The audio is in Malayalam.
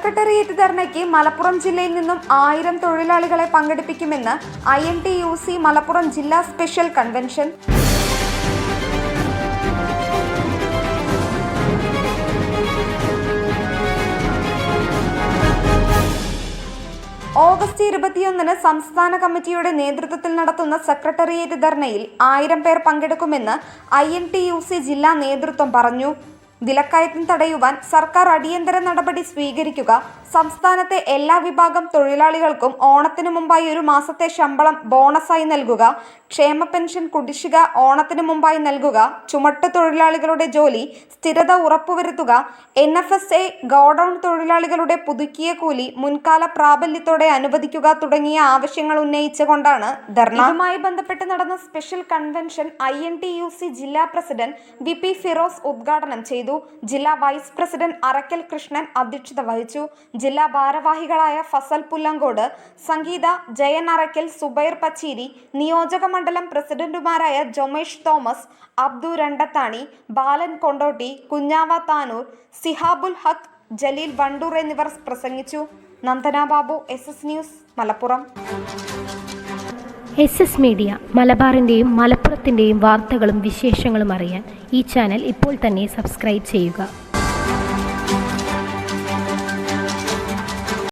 സെക്രട്ടേറിയറ്റ് ധർണയ്ക്ക് മലപ്പുറം ജില്ലയിൽ നിന്നും 1000 തൊഴിലാളികളെ പങ്കെടുപ്പിക്കുമെന്ന് INTUC മലപ്പുറം ജില്ലാ സ്പെഷ്യൽ കൺവെൻഷൻ. ഓഗസ്റ്റ് 21-ന് സംസ്ഥാന കമ്മിറ്റിയുടെ നേതൃത്വത്തിൽ നടത്തുന്ന സെക്രട്ടേറിയറ്റ് ധർണയിൽ 1000 പേർ പങ്കെടുക്കുമെന്ന് INTUC ജില്ലാ നേതൃത്വം പറഞ്ഞു. വിലക്കയറ്റം തടയുവാൻ സർക്കാർ അടിയന്തര നടപടി സ്വീകരിക്കുക, സംസ്ഥാനത്തെ എല്ലാ വിഭാഗം തൊഴിലാളികൾക്കും ഓണത്തിനു മുമ്പായി 1 മാസത്തെ ശമ്പളം ബോണസായി നൽകുക, ക്ഷേമ പെൻഷൻ കുടിശ്ശിക ഓണത്തിനു മുമ്പായി നൽകുക, ചുമട്ട് തൊഴിലാളികളുടെ ജോലി സ്ഥിരത ഉറപ്പുവരുത്തുക, NFSA ഗോഡൌൺ തൊഴിലാളികളുടെ പുതുക്കിയ കൂലി മുൻകാല പ്രാബല്യത്തോടെ അനുവദിക്കുക തുടങ്ങിയ ആവശ്യങ്ങൾ ഉന്നയിച്ചുകൊണ്ടാണ് ധർണ. ഇതുമായി ബന്ധപ്പെട്ട് നടന്ന സ്പെഷ്യൽ കൺവെൻഷൻ INTUC ജില്ലാ പ്രസിഡന്റ് VP ഫിറോസ് ഉദ്ഘാടനം ചെയ്തു. ജില്ലാ വൈസ് പ്രസിഡന്റ് അറക്കൽ കൃഷ്ണൻ അധ്യക്ഷത വഹിച്ചു. ജില്ലാ ഭാരവാഹികളായ ഫസൽ പുല്ലങ്കോട്, സംഗീത, ജയൻ അറക്കൽ, സുബൈർ പച്ചീരി, നിയോജക മണ്ഡലം പ്രസിഡന്റുമാരായ ജൊമേഷ് തോമസ്, അബ്ദു രണ്ടത്താണി, ബാലൻ കൊണ്ടോട്ടി, കുഞ്ഞാവ താനൂർ, സിഹാബുൽ ഹക്ക്, ജലീൽ വണ്ടൂർ എന്നിവർ പ്രസംഗിച്ചു. Nandana Babu, SS news, Malappuram. SS media മലബാറിൻ്റെയും മലപ്പുറത്തിൻ്റെയും വാർത്തകളും വിശേഷങ്ങളും അറിയാൻ ഈ ചാനൽ ഇപ്പോൾ തന്നെ സബ്സ്ക്രൈബ് ചെയ്യുക.